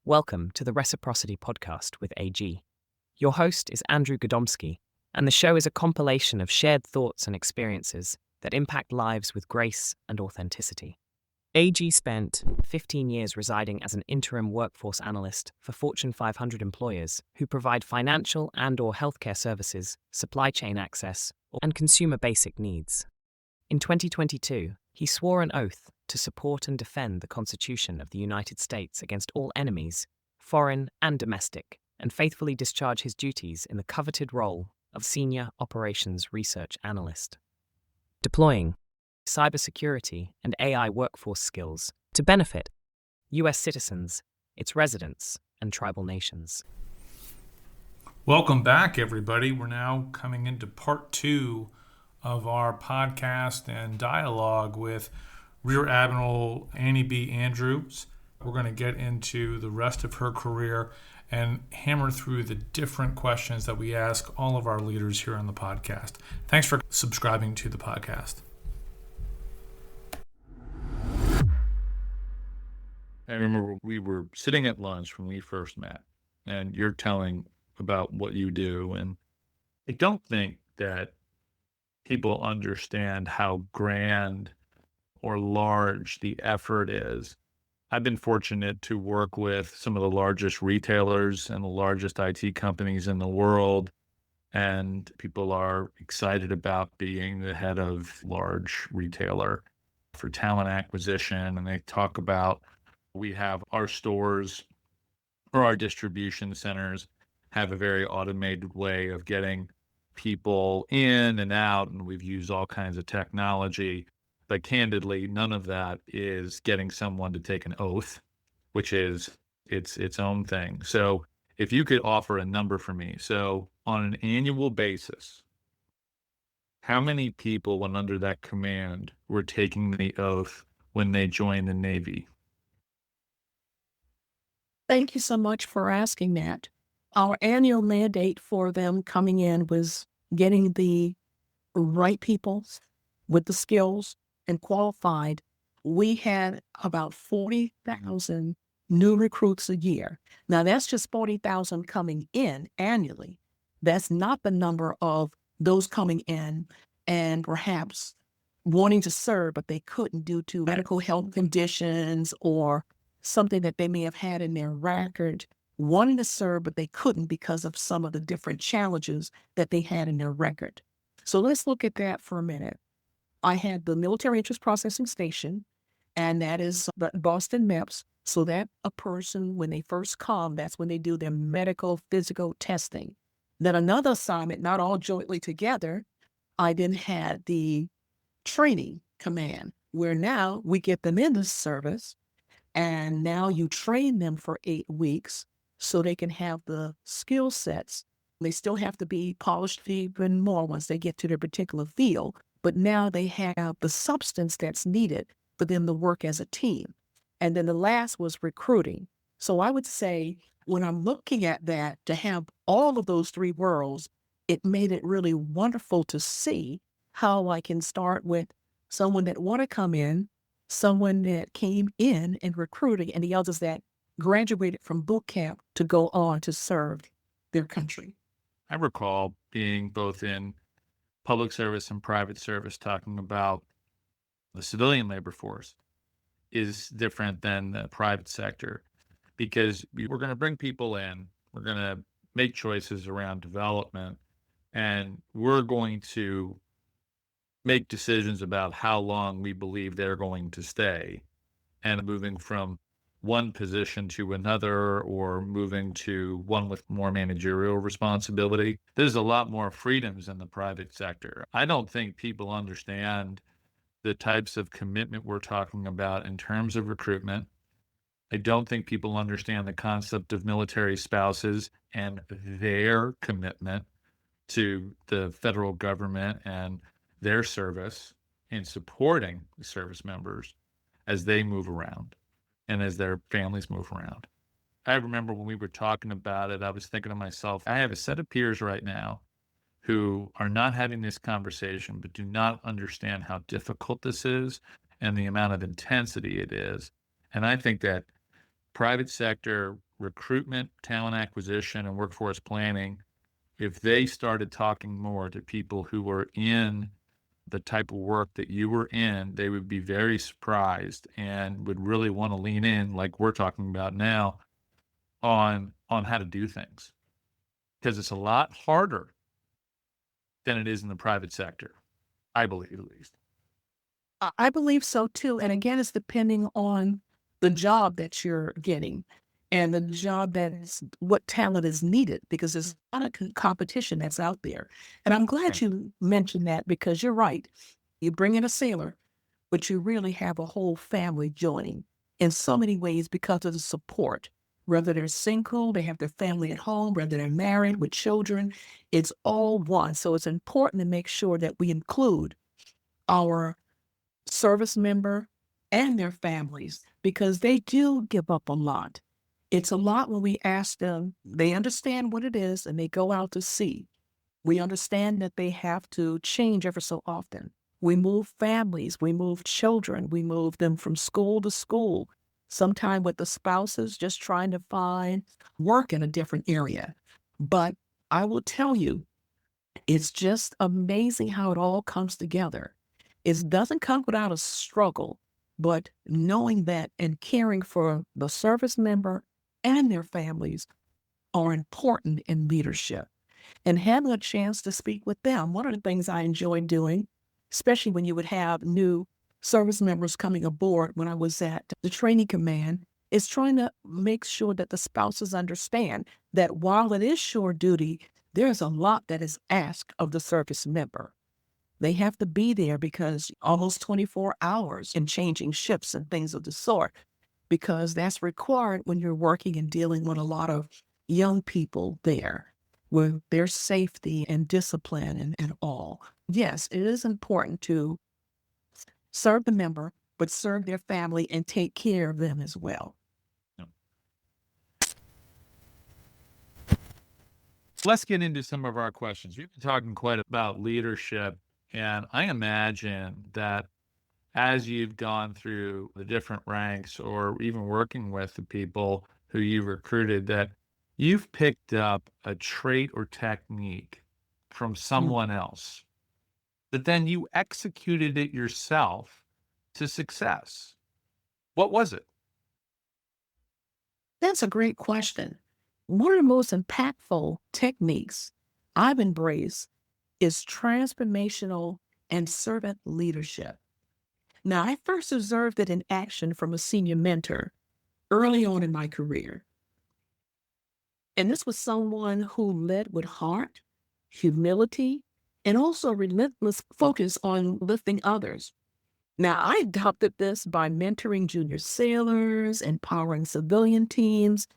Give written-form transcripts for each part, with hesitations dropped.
Welcome to the Reciprocity Podcast with AG. Your host is Andrew Gadomski, and the show is a compilation of shared thoughts and experiences that impact lives with grace and authenticity. AG spent 15 years residing as an interim workforce analyst for Fortune 500 employers who provide financial and/or healthcare services, supply chain access, and consumer basic needs. In 2022, he swore an oath to support and defend the Constitution of the United States against all enemies, foreign and domestic, and faithfully discharge his duties in the coveted role of Senior Operations Research Analyst, deploying cybersecurity and AI workforce skills to benefit U.S. citizens, its residents, and tribal nations. Welcome back, everybody. We're now coming into part 2 of our podcast and dialogue with Rear Admiral Annie B. Andrews. We're going to get into the rest of her career and hammer through the different questions that we ask all of our leaders here on the podcast. Thanks for subscribing to the podcast. I remember we were sitting at lunch when we first met, and you're telling about what you do. And I don't think that people understand how grand or large the effort is. I've been fortunate to work with some of the largest retailers and the largest IT companies in the world, and people are excited about being the head of large retailer for talent acquisition. And they talk about, we have our stores or our distribution centers have a very automated way of getting people in and out, and we've used all kinds of technology. But candidly, none of that is getting someone to take an oath, which is its own thing. So if you could offer a number for me, so on an annual basis, how many people, when under that command, were taking the oath when they joined the Navy? Thank you so much for asking that. Our annual mandate for them coming in was getting the right people with the skills and qualified. We had about 40,000 new recruits a year. Now, that's just 40,000 coming in annually. That's not the number of those coming in and perhaps wanting to serve, but they couldn't due to medical health conditions or something that they may have had in their record, wanting to serve, but they couldn't because of some of the different challenges that they had in their record. So let's look at that for a minute. I had the Military Interest Processing Station, and that is Boston MEPS. So that a person, when they first come, that's when they do their medical, physical testing. Then another assignment, not all jointly together, I then had the training command, where now we get them in the service, and now you train them for 8 weeks so they can have the skill sets. They still have to be polished even more once they get to their particular field, but now they have the substance that's needed for them to work as a team. And then the last was recruiting. So I would say when I'm looking at that, to have all of those 3 worlds, it made it really wonderful to see how I can start with someone that want to come in, someone that came in and recruiting, and the others that graduated from boot camp to go on to serve their country. I recall being both in public service and private service talking about the civilian labor force is different than the private sector, because we're going to bring people in, we're going to make choices around development, and we're going to make decisions about how long we believe they're going to stay, and moving from one position to another or moving to one with more managerial responsibility. There's a lot more freedoms in the private sector. I don't think people understand the types of commitment we're talking about in terms of recruitment. I don't think people understand the concept of military spouses and their commitment to the federal government and their service in supporting the service members as they move around. and as their families move around. I remember when we were talking about it, I was thinking to myself, I have a set of peers right now who are not having this conversation, but do not understand how difficult this is and the amount of intensity it is. And I think that private sector recruitment, talent acquisition, and workforce planning, if they started talking more to people who were in the type of work that you were in, they would be very surprised and would really want to lean in, like we're talking about now, on how to do things. Because it's a lot harder than it is in the private sector, I believe, at least. I believe so too. And again, it's depending on the job that you're getting and the job that is what talent is needed, because there's a lot of competition that's out there. And I'm glad you mentioned that, because you're right. You bring in a sailor, but you really have a whole family joining in so many ways because of the support. Whether they're single, they have their family at home, whether they're married with children, it's all one. So it's important to make sure that we include our service member and their families, because they do give up a lot. It's a lot when we ask them, they understand what it is and they go out to sea. We understand that they have to change ever so often. We move families, we move children, we move them from school to school, sometimes with the spouses just trying to find work in a different area. But I will tell you, it's just amazing how it all comes together. It doesn't come without a struggle, but knowing that and caring for the service member and their families are important in leadership. And having a chance to speak with them, one of the things I enjoyed doing, especially when you would have new service members coming aboard when I was at the training command, is trying to make sure that the spouses understand that while it is shore duty, there's a lot that is asked of the service member. They have to be there because almost 24 hours in changing ships and things of the sort, because that's required when you're working and dealing with a lot of young people there, with their safety and discipline and all. Yes, it is important to serve the member, but serve their family and take care of them as well. Let's get into some of our questions. We've been talking quite about leadership, and I imagine that as you've gone through the different ranks or even working with the people who you recruited, that you've picked up a trait or technique from someone else, but then you executed it yourself to success. What was it? That's a great question. One of the most impactful techniques I've embraced is transformational and servant leadership. Now, I first observed it in action from a senior mentor early on in my career. And this was someone who led with heart, humility, and also relentless focus on lifting others. Now, I adopted this by mentoring junior sailors, empowering civilian teams,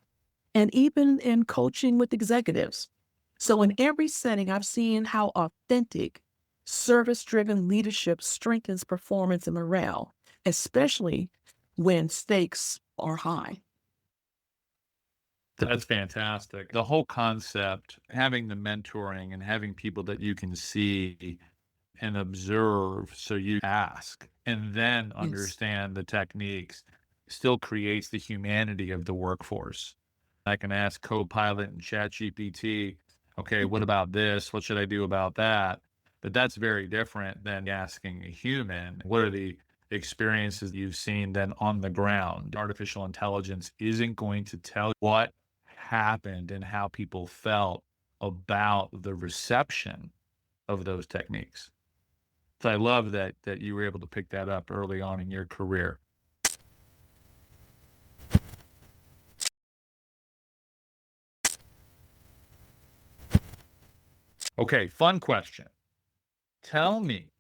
and even in coaching with executives. So in every setting, I've seen how authentic, service-driven leadership strengthens performance and morale, especially when stakes are high. That's fantastic. The whole concept, having the mentoring and having people that you can see and observe, so you ask and then Yes. understand the techniques, still creates the humanity of the workforce. I can ask Copilot and ChatGPT, okay, what about this? What should I do about that? But that's very different than asking a human, what are the experiences you've seen then on the ground? Artificial intelligence isn't going to tell what happened and how people felt about the reception of those techniques. So I love that you were able to pick that up early on in your career. Okay, fun question. Tell me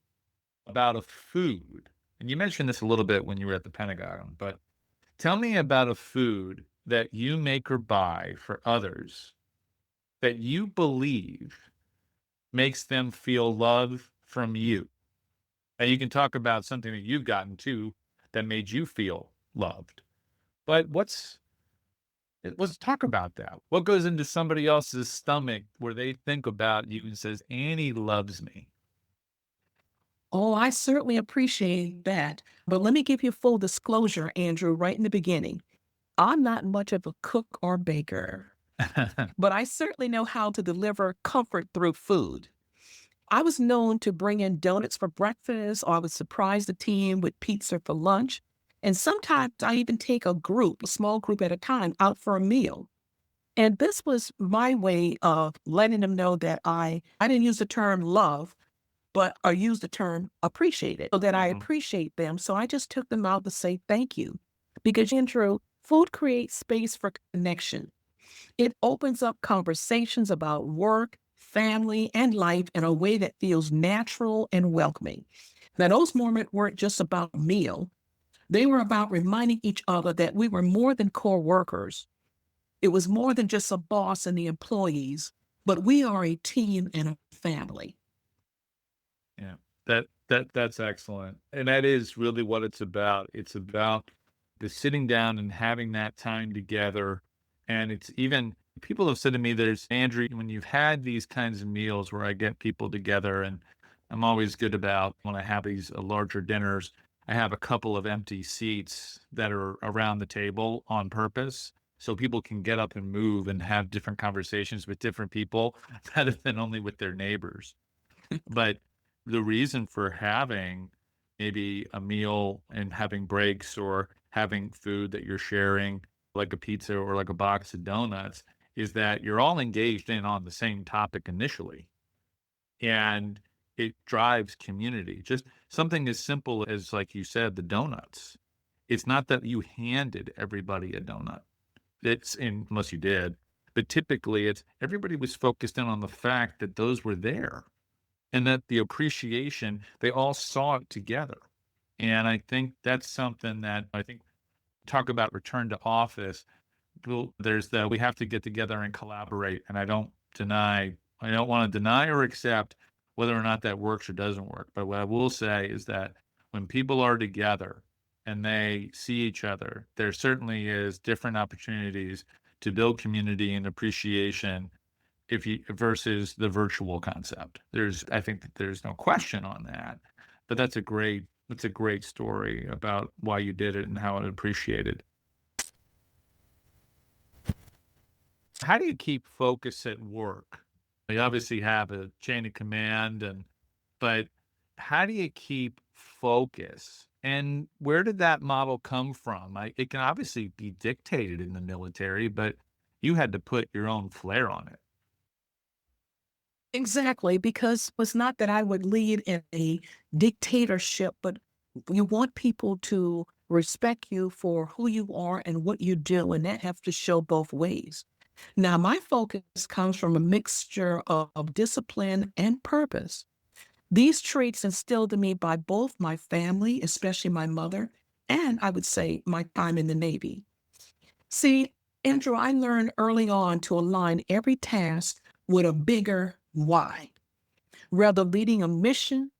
about a food, and you mentioned this a little bit when you were at the Pentagon, but tell me about a food that you make or buy for others that you believe makes them feel love from you. And you can talk about something that you've gotten too that made you feel loved. But let's talk about that. What goes into somebody else's stomach where they think about you and says, Annie loves me? Oh, I certainly appreciate that. But let me give you full disclosure, Andrew, right in the beginning. I'm not much of a cook or baker, but I certainly know how to deliver comfort through food. I was known to bring in donuts for breakfast, or I would surprise the team with pizza for lunch. And sometimes I even take a small group at a time, out for a meal. And this was my way of letting them know that I didn't use the term love, but I used the term appreciate it, so that I Mhm. appreciate them. So I just took them out to say thank you. Because, Andrew, food creates space for connection. It opens up conversations about work, family, and life in a way that feels natural and welcoming. Now, those moments weren't just about a meal. They were about reminding each other that we were more than core workers. It was more than just a boss and the employees, but we are a team and a family. Yeah, that's excellent. And that is really what it's about. It's about the sitting down and having that time together. And it's even people have said to me, there's Andrew, when you've had these kinds of meals where I get people together, and I'm always good about when I have these larger dinners, I have a couple of empty seats that are around the table on purpose. So people can get up and move and have different conversations with different people rather than only with their neighbors. But the reason for having maybe a meal and having breaks or having food that you're sharing, like a pizza or like a box of donuts, is that you're all engaged in on the same topic initially. And it drives community. Just something as simple as, like you said, the donuts. It's not that you handed everybody a donut. Unless you did, but typically it's everybody was focused in on the fact that those were there and that the appreciation, they all saw it together. And I think that's something that I think talk about return to office. There's the we have to get together and collaborate. And I don't want to deny or accept whether or not that works or doesn't work. But what I will say is that when people are together and they see each other, there certainly is different opportunities to build community and appreciation if you versus the virtual concept. I think that there's no question on that. But that's a great story about why you did it and how it appreciated. How do you keep focus at work? You obviously have a chain of command but how do you keep focus? And where did that model come from? It can obviously be dictated in the military, but you had to put your own flair on it. Exactly, because it's not that I would lead in a dictatorship, but you want people to respect you for who you are and what you do, and that has to show both ways. Now, my focus comes from a mixture of discipline and purpose. These traits instilled in me by both my family, especially my mother, and I would say my time in the Navy. See, Andrew, I learned early on to align every task with a bigger why. Whether leading a mission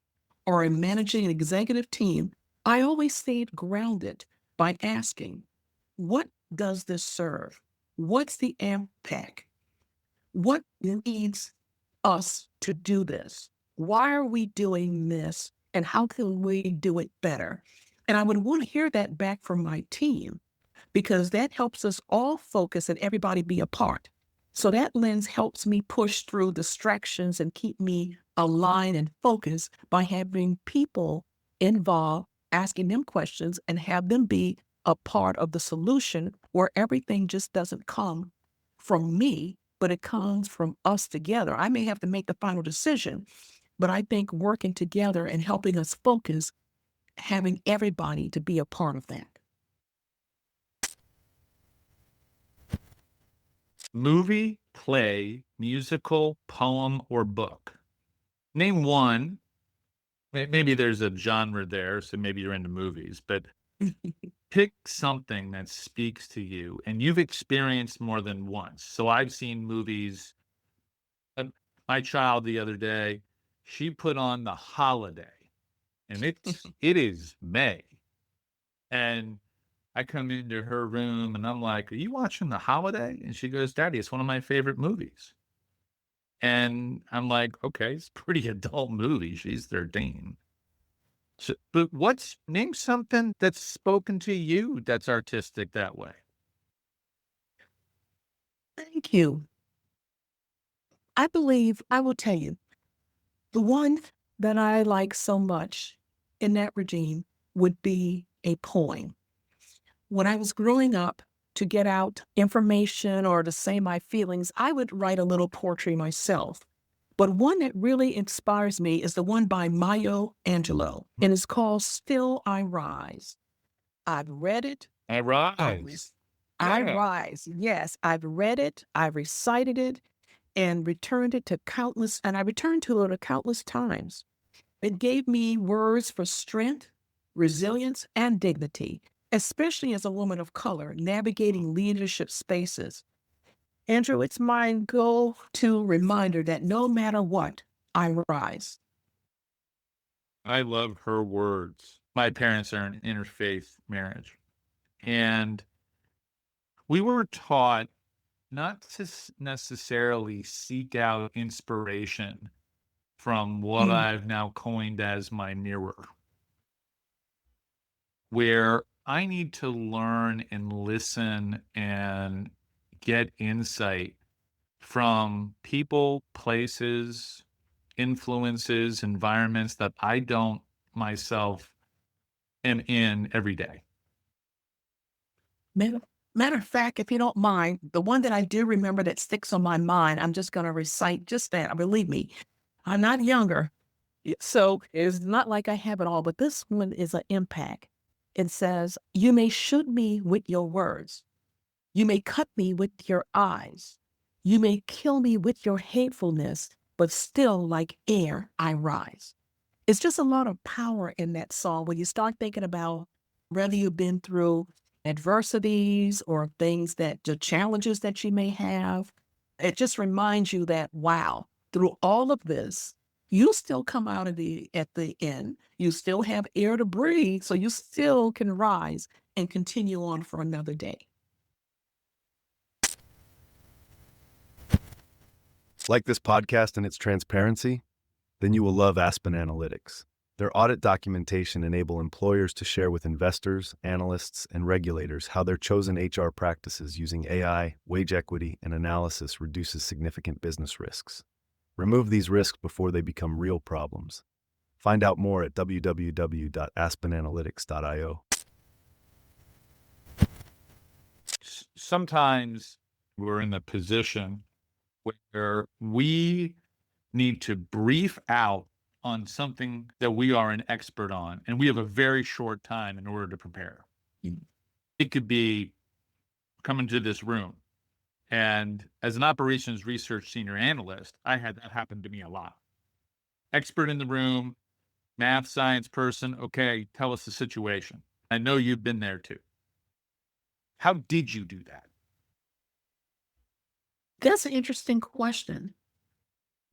or in managing an executive team, I always stayed grounded by asking, what does this serve? What's the impact? What needs us to do this? Why are we doing this? And how can we do it better? And I would want to hear that back from my team because that helps us all focus and everybody be a part. So that lens helps me push through distractions and keep me aligned and focused by having people involved, asking them questions and have them be a part of the solution where everything just doesn't come from me, but it comes from us together. I may have to make the final decision, but I think working together and helping us focus, having everybody to be a part of that. Movie, play, musical, poem, or book. Name one. Maybe there's a genre there, so maybe you're into movies, but pick something that speaks to you and you've experienced more than once. So I've seen movies. My child the other day, she put on The Holiday, and it is May, and I come into her room and I'm like, "Are you watching The Holiday?" And she goes, "Daddy, it's one of my favorite movies." And I'm like, "Okay, it's a pretty adult movie. She's 13." So, but name something that's spoken to you that's artistic that way. Thank you. I believe I will tell you the one that I like so much in that regime would be a poem. When I was growing up, to get out information or to say my feelings, I would write a little poetry myself. But one that really inspires me is the one by Maya Angelou, and it's called Still I Rise. I've read it. I I, rise. I Yeah. rise. Yes, I've read it. I've recited it and returned it to I returned to it countless times. It gave me words for strength, resilience, and dignity, especially as a woman of color navigating leadership spaces. Andrew, it's my go-to reminder that no matter what, I rise. I love her words. My parents are an interfaith marriage. And we were taught not to necessarily seek out inspiration from what Mm. I've now coined as my mirror, where I need to learn and listen and get insight from people, places, influences, environments that I don't myself am in every day. Matter of fact, if you don't mind, the one that I do remember that sticks on my mind, I'm just going to recite just that. Believe me, I'm not younger. So it's not like I have it all, but this one is an impact. It says, "You may shoot me with your words. You may cut me with your eyes. You may kill me with your hatefulness, but still like air I rise." It's just a lot of power in that song when you start thinking about whether you've been through adversities or the challenges that you may have. It just reminds you that, wow, through all of this, you still come out at the end. You still have air to breathe, so you still can rise and continue on for another day. Like this podcast and its transparency? Then you will love Aspen Analytics. Their audit documentation enable employers to share with investors, analysts, and regulators how their chosen HR practices using AI, wage equity, and analysis reduces significant business risks. Remove these risks before they become real problems. Find out more at www.aspenanalytics.io. Sometimes we're in the position where we need to brief out on something that we are an expert on, and we have a very short time in order to prepare. It could be coming to this room, and as an operations research senior analyst, I had that happen to me a lot. Expert in the room, math, science person, okay, tell us the situation. I know you've been there too. How did you do that? That's an interesting question.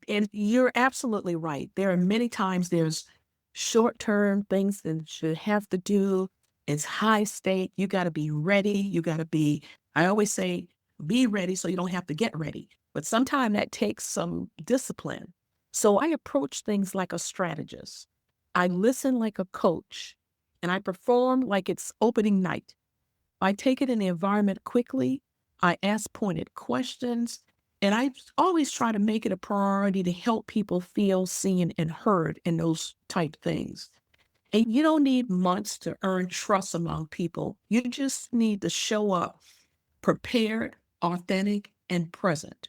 And you're absolutely right. There are many times there's short-term things that you have to do. It's high stake. You got to be ready. I always say, be ready so you don't have to get ready. But sometimes that takes some discipline. So I approach things like a strategist. I listen like a coach and I perform like it's opening night. I take it in the environment quickly. I ask pointed questions. And I always try to make it a priority to help people feel seen and heard in those type things. And you don't need months to earn trust among people. You just need to show up prepared, authentic, and present,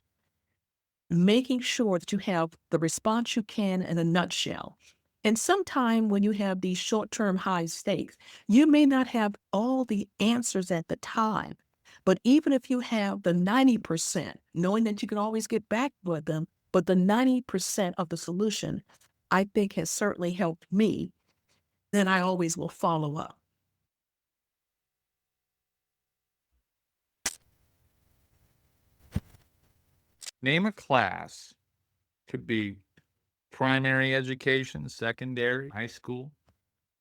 making sure that you have the response you can in a nutshell. And sometime when you have these short-term high stakes, you may not have all the answers at the time. But even if you have the 90%, knowing that you can always get back with them, but the 90% of the solution, I think has certainly helped me, then I always will follow up. Name a class. Could be primary education, secondary, high school,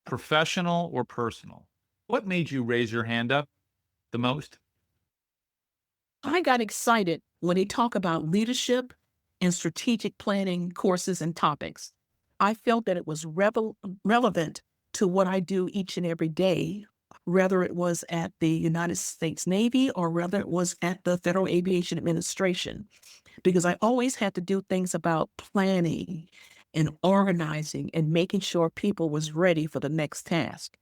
professional or personal, What made you raise your hand up the most? I got excited when they talk about leadership and strategic planning courses and topics. I felt that it was relevant to what I do each and every day, whether it was at the United States Navy or whether it was at the Federal Aviation Administration, because I always had to do things about planning and organizing and making sure people was ready for the next task.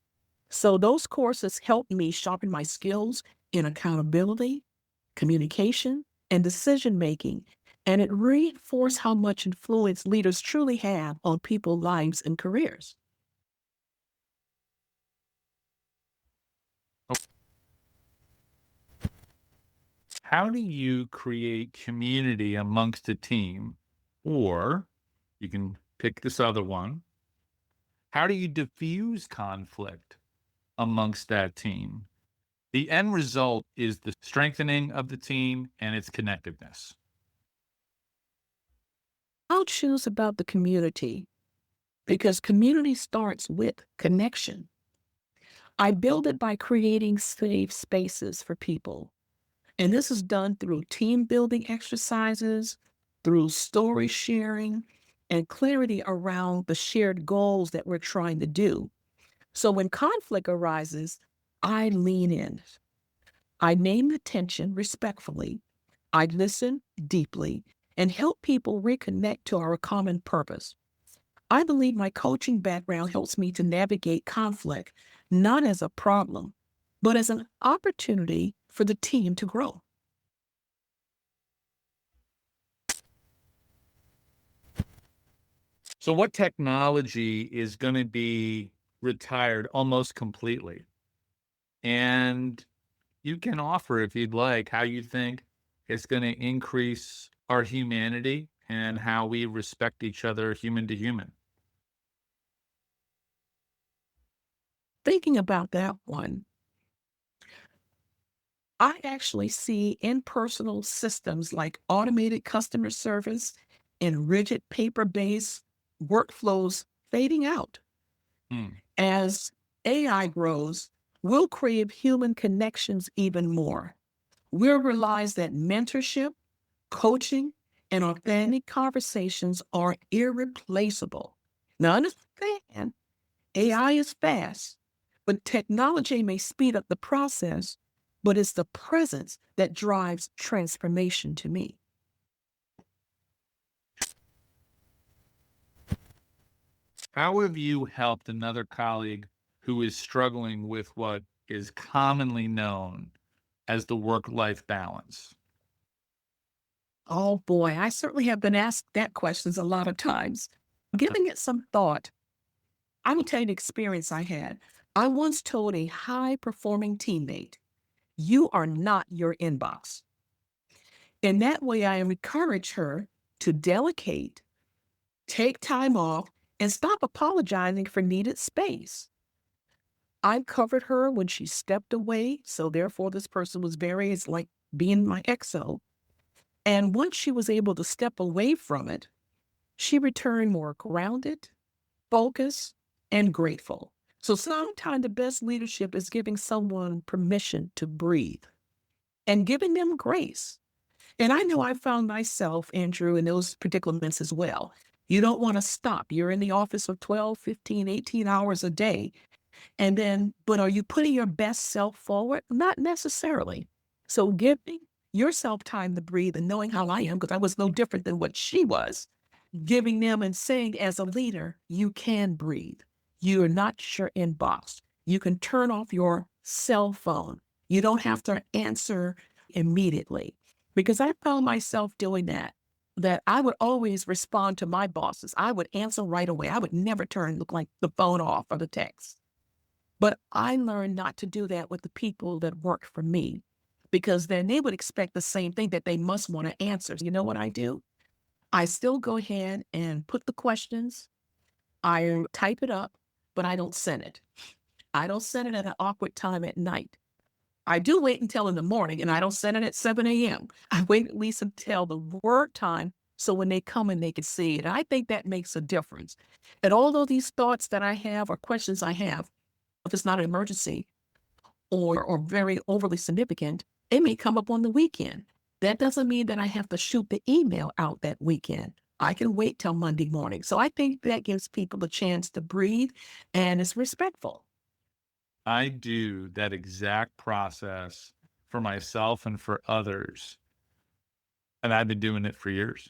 So those courses helped me sharpen my skills in accountability, communication, and decision making. And it reinforced how much influence leaders truly have on people's lives and careers. How do you create community amongst a team? Or you can pick this other one. How do you diffuse conflict amongst that team? The end result is the strengthening of the team and its connectiveness. I'll choose about the community because community starts with connection. I build it by creating safe spaces for people. And this is done through team building exercises, through story sharing, and clarity around the shared goals that we're trying to do. So when conflict arises, I lean in. I name the tension respectfully. I listen deeply and help people reconnect to our common purpose. I believe my coaching background helps me to navigate conflict, not as a problem, but as an opportunity for the team to grow. So what technology is going to be retired almost completely? And you can offer, if you'd like, how you think it's going to increase our humanity and how we respect each other human to human. Thinking about that one, I actually see impersonal systems like automated customer service and rigid paper-based workflows fading out. Hmm. As AI grows, we'll crave human connections even more. We'll realize that mentorship, coaching, and authentic conversations are irreplaceable. Now, understand, AI is fast, but technology may speed up the process, but it's the presence that drives transformation to me. How have you helped another colleague who is struggling with what is commonly known as the work-life balance? Oh boy, I certainly have been asked that questions a lot of times. Giving it some thought, I will tell you the experience I had. I once told a high performing teammate, "You are not your inbox." In that way, I encourage her to delegate, take time off, and stop apologizing for needed space. I covered her when she stepped away. So therefore, this person was it's like being my XO. And once she was able to step away from it, she returned more grounded, focused, and grateful. So sometimes the best leadership is giving someone permission to breathe and giving them grace. And I know I found myself, Andrew, in those predicaments as well. You don't want to stop. You're in the office for 12, 15, 18 hours a day. But are you putting your best self forward? Not necessarily. So giving yourself time to breathe and knowing how I am, because I was no different than what she was, giving them and saying as a leader, you can breathe. You are not your inbox. You can turn off your cell phone. You don't have to answer immediately. Because I found myself doing that I would always respond to my bosses. I would answer right away. I would never look like the phone off or the text. But I learned not to do that with the people that work for me, because then they would expect the same thing, that they must want to answer. You know what I do? I still go ahead and put the questions. I type it up, but I don't send it. I don't send it at an awkward time at night. I do wait until in the morning, and I don't send it at 7 a.m. I wait at least until the work time, so when they come in, they can see it. And I think that makes a difference. And although these thoughts that I have or questions I have, if it's not an emergency, or very overly significant, it may come up on the weekend. That doesn't mean that I have to shoot the email out that weekend. I can wait till Monday morning. So I think that gives people a chance to breathe and it's respectful. I do that exact process for myself and for others. And I've been doing it for years.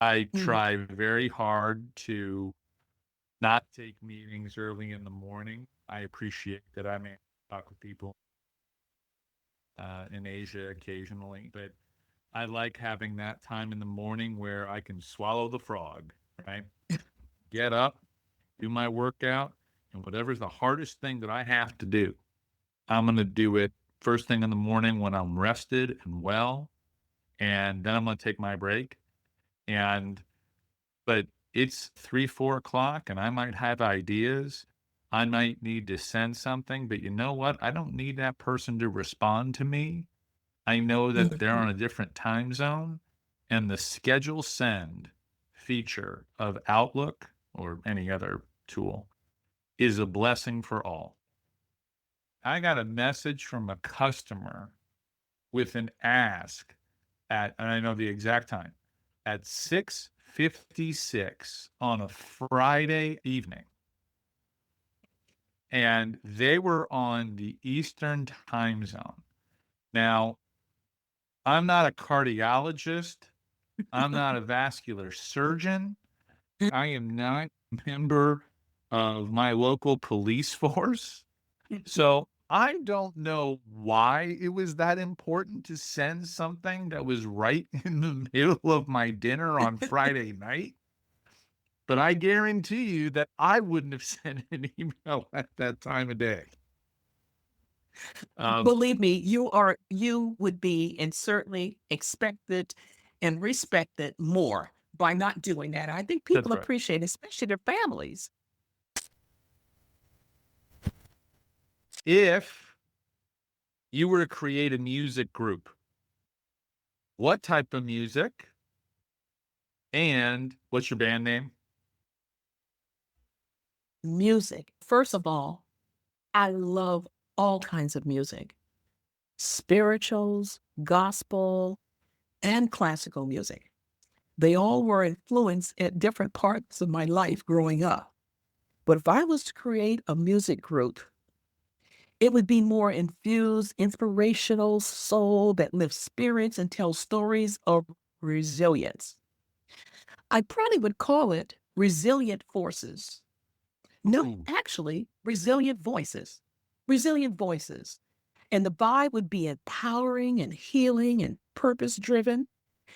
I try very hard to not take meetings early in the morning. I appreciate that I may talk with people in Asia occasionally, but I like having that time in the morning where I can swallow the frog, right? Get up, do my workout, and whatever's the hardest thing that I have to do, I'm going to do it first thing in the morning when I'm rested and well, and then I'm going to take my break. But it's 3, 4 o'clock, and I might have ideas. I might need to send something, but you know what? I don't need that person to respond to me. I know that they're on a different time zone, and the schedule send feature of Outlook or any other tool is a blessing for all. I got a message from a customer with an ask and I know the exact time, at 6:56 on a Friday evening. And they were on the Eastern time zone. Now, I'm not a cardiologist. I'm not a vascular surgeon. I am not a member of my local police force. So I don't know why it was that important to send something that was right in the middle of my dinner on Friday night. But I guarantee you that I wouldn't have sent an email at that time of day. Believe me, you would be and certainly expected and respected more by not doing that. I think people right. appreciate it, especially their families. If you were to create a music group, what type of music and what's your band name? Music. First of all, I love all kinds of music, spirituals, gospel, and classical music. They all were influenced at different parts of my life growing up. But if I was to create a music group, it would be more infused, inspirational soul that lifts spirits and tells stories of resilience. I probably would call it Resilient Forces. No, actually, Resilient Voices. Resilient Voices. And the vibe would be empowering and healing and purpose driven.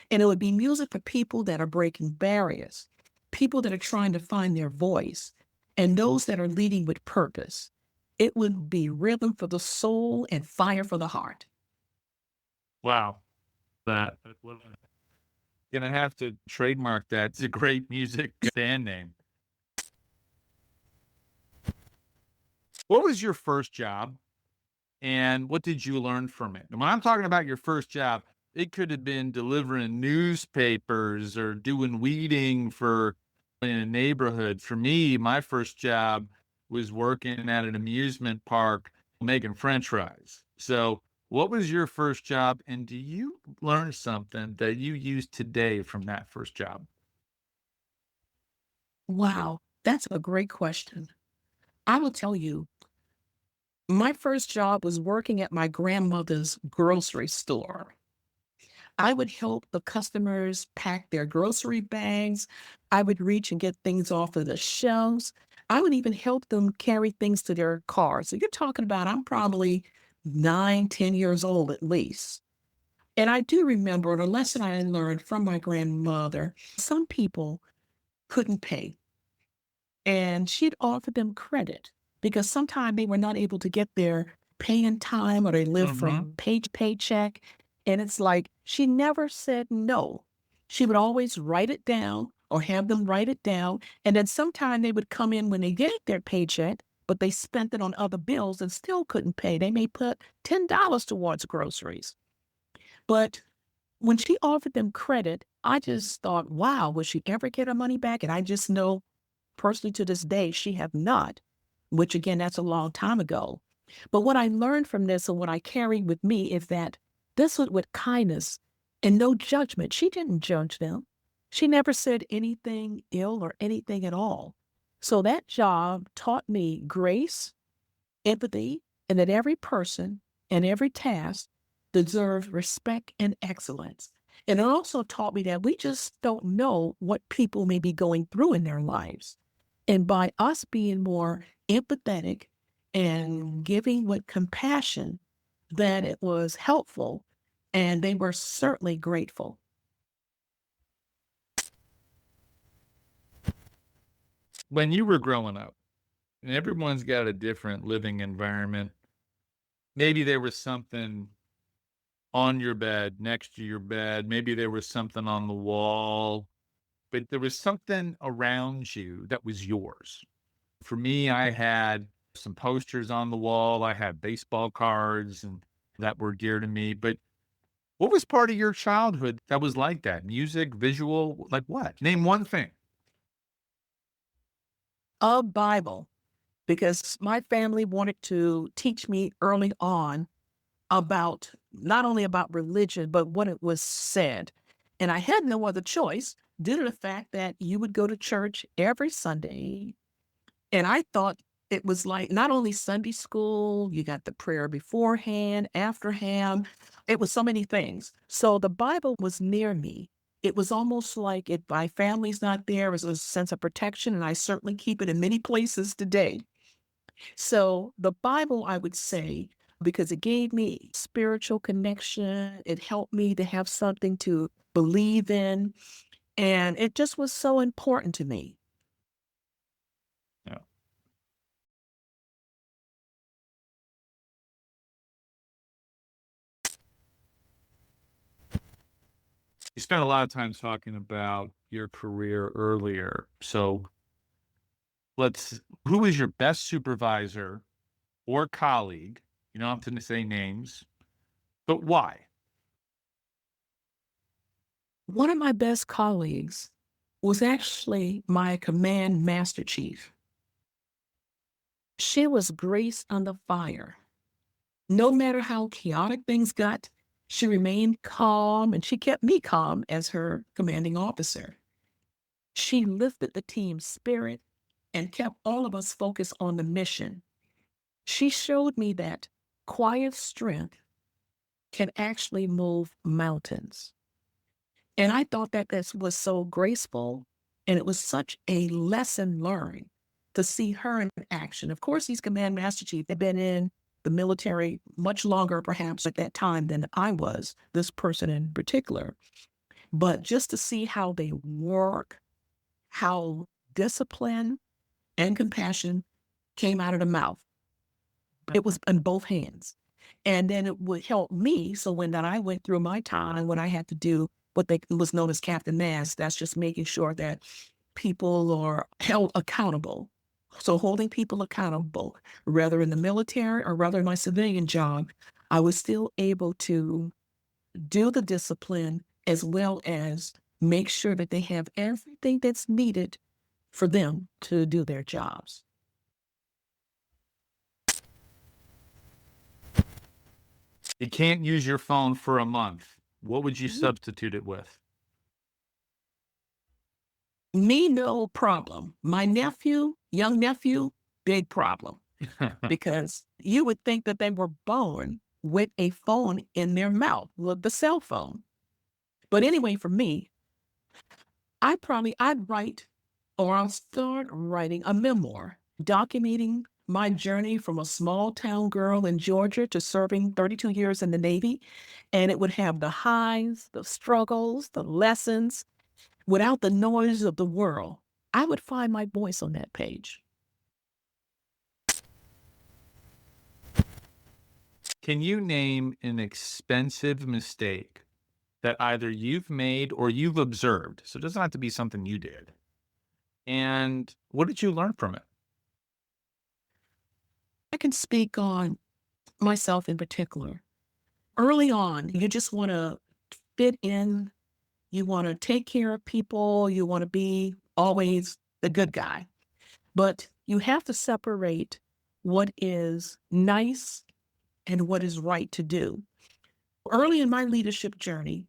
And it would be music for people that are breaking barriers, people that are trying to find their voice, and those that are leading with purpose. It would be rhythm for the soul and fire for the heart. Wow. That gonna have to trademark that. It's a great music band name. What was your first job and what did you learn from it? And when I'm talking about your first job, it could have been delivering newspapers or doing weeding for in a neighborhood. For me, my first job was working at an amusement park making French fries. So what was your first job, and do you learn something that you use today from that first job? Wow, that's a great question. I will tell you, my first job was working at my grandmother's grocery store. I would help the customers pack their grocery bags. I would reach and get things off of the shelves. I would even help them carry things to their cars. So you're talking about, I'm probably 9, 10 years old at least. And I do remember the lesson I learned from my grandmother. Some people couldn't pay, and she'd offer them credit because sometimes they were not able to get their pay in time or they lived from paycheck. And it's like she never said no. She would always write it down or have them write it down. And then sometime they would come in when they get their paycheck, but they spent it on other bills and still couldn't pay. They may put $10 towards groceries. But when she offered them credit, I just thought, wow, will she ever get her money back? And I just know personally to this day, she have not, which again, that's a long time ago. But what I learned from this and what I carry with me is that this was with kindness and no judgment. She didn't judge them. She never said anything ill or anything at all. So that job taught me grace, empathy, and that every person and every task deserves respect and excellence. And it also taught me that we just don't know what people may be going through in their lives. And by us being more empathetic and giving with compassion, that it was helpful and they were certainly grateful. When you were growing up, and everyone's got a different living environment, maybe there was something on your bed, next to your bed, maybe there was something on the wall, but there was something around you that was yours. For me, I had some posters on the wall, I had baseball cards and that were dear to me. But what was part of your childhood that was like that? Music, visual, like what? Name one thing. A Bible, because my family wanted to teach me early on about not only about religion, but what it was said. And I had no other choice due to the fact that you would go to church every Sunday. And I thought it was like not only Sunday school, you got the prayer beforehand, afterhand. It was so many things. So the Bible was near me. It was almost like if my family's not there, it was a sense of protection. And I certainly keep it in many places today. So the Bible, I would say, because it gave me spiritual connection, it helped me to have something to believe in, and it just was so important to me. Yeah. You spent a lot of time talking about your career earlier. So who was your best supervisor or colleague? You don't have to say names, but why? One of my best colleagues was actually my command master chief. She was grace under fire. No matter how chaotic things got, she remained calm and she kept me calm as her commanding officer. She lifted the team's spirit and kept all of us focused on the mission. She showed me that quiet strength can actually move mountains. And I thought that this was so graceful and it was such a lesson learned to see her in action. Of course, these command master chiefs had been in the military much longer, perhaps at that time than I was, this person in particular. But just to see how they work, how discipline and compassion came out of the mouth. It was in both hands. And then it would help me. So when I went through my time, when I had to do what was known as Captain Mass, that's just making sure that people are held accountable. So holding people accountable, whether in the military or whether in my civilian job, I was still able to do the discipline as well as make sure that they have everything that's needed for them to do their jobs. You can't use your phone for a month. What would you substitute it with? Me, no problem. My young nephew, big problem. Because you would think that they were born with a phone in their mouth, with the cell phone. But anyway, for me, I'd write or I'll start writing a memoir documenting my journey from a small town girl in Georgia to serving 32 years in the Navy. And it would have the highs, the struggles, the lessons, without the noise of the world. I would find my voice on that page. Can you name an expensive mistake that either you've made or you've observed? So it doesn't have to be something you did. And what did you learn from it? I can speak on myself in particular. Early on, you just want to fit in. You want to take care of people. You want to be always the good guy. But you have to separate what is nice and what is right to do. Early in my leadership journey,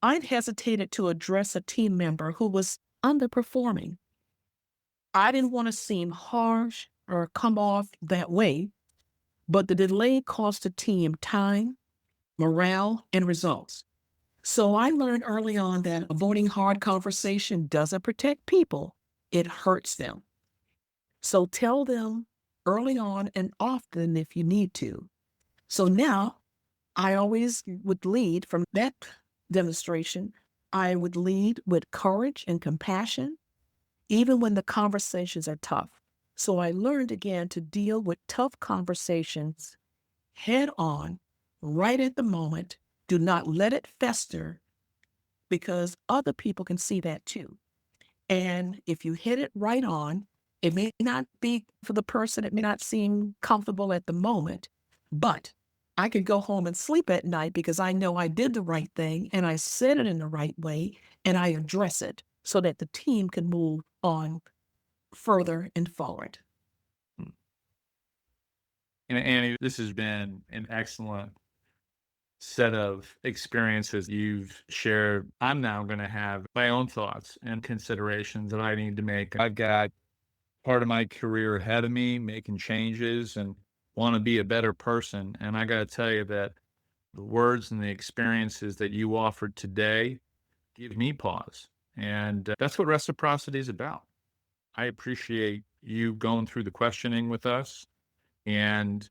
I'd hesitated to address a team member who was underperforming. I didn't want to seem harsh or come off that way, but the delay cost the team time, morale, and results. So I learned early on that avoiding hard conversation doesn't protect people, it hurts them. So tell them early on and often if you need to. So now I always would lead from that demonstration. I would lead with courage and compassion, even when the conversations are tough. So I learned again to deal with tough conversations head on, right at the moment. Do not let it fester because other people can see that too. And if you hit it right on, it may not be for the person, it may not seem comfortable at the moment, but I could go home and sleep at night because I know I did the right thing and I said it in the right way and I address it so that the team can move on further and forward. And Annie, this has been an excellent set of experiences you've shared. I'm now going to have my own thoughts and considerations that I need to make. I've got part of my career ahead of me, making changes and want to be a better person. And I got to tell you that the words and the experiences that you offered today give me pause. And that's what reciprocity is about. I appreciate you going through the questioning with us. And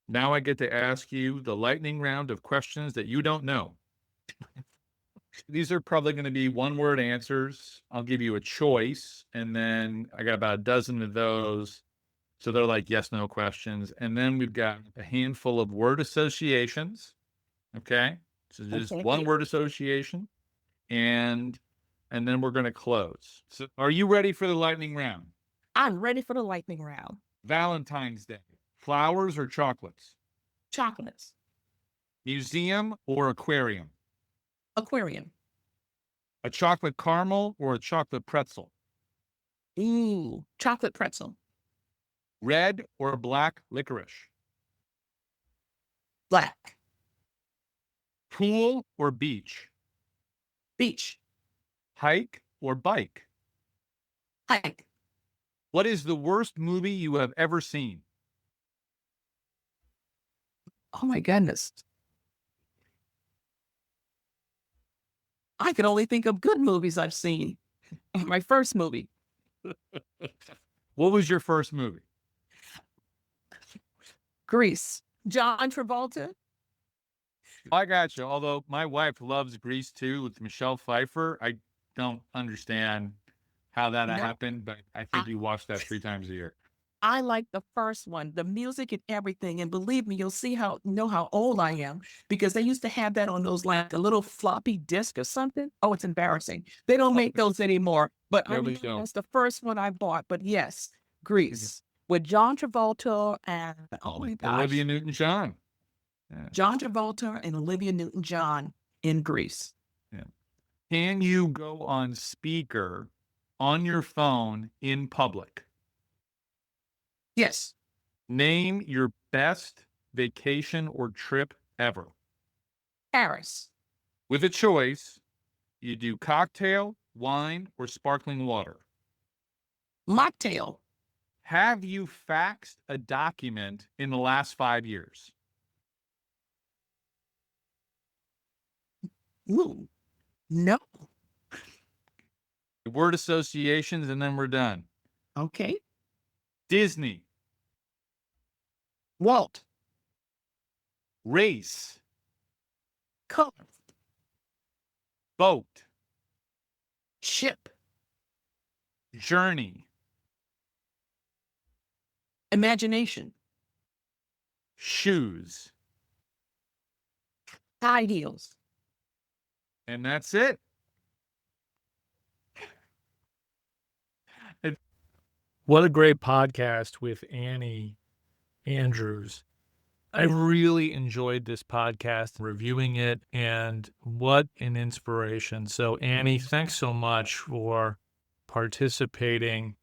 now I get to ask you the lightning round of questions that you don't know. These are probably going to be one-word answers. I'll give you a choice, and then I got about a dozen of those. So they're like yes/no questions. And then we've got a handful of word associations. Okay. So just one word association. And then we're going to close. So are you ready for the lightning round? I'm ready for the lightning round. Valentine's Day. Flowers or chocolates? Chocolates. Museum or aquarium? Aquarium. A chocolate caramel or a chocolate pretzel? Ooh, chocolate pretzel. Red or black licorice? Black. Pool or beach? Beach. Hike or bike? Hike. What is the worst movie you have ever seen? Oh my goodness. I can only think of good movies I've seen. My first movie. What was your first movie? Grease. John Travolta. I got you. Although my wife loves Grease too with Michelle Pfeiffer. I don't understand how that happened, but I think you watch that 3 times a year. I like the first one, the music and everything. And believe me, you'll see how old I am because they used to have that on those like a little floppy disk or something. Oh, it's embarrassing. They don't make those anymore. But that's the first one I bought. But yes, Grease with John Travolta and Olivia Newton-John. Yeah. John Travolta and Olivia Newton-John in Grease. Yeah. Can you go on speaker on your phone in public? Yes. Name your best vacation or trip ever. Paris. With a choice, you do cocktail, wine, or sparkling water. Mocktail. Have you faxed a document in the last 5 years? Ooh, no. Word associations, and then we're done. Okay. Disney. Walt. Race. Color. Boat. Ship. Journey. Imagination. Shoes. High heels. And that's it. What a great podcast with Annie Andrews. I really enjoyed this podcast, reviewing it, and what an inspiration. So, Annie, thanks so much for participating.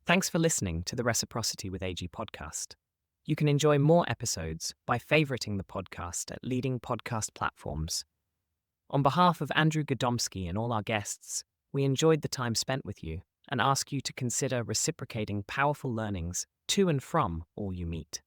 Thanks for listening to the Reciprocity with AG podcast. You can enjoy more episodes by favoriting the podcast at leading podcast platforms. On behalf of Andrew Gadomski and all our guests, we enjoyed the time spent with you and ask you to consider reciprocating powerful learnings to and from all you meet.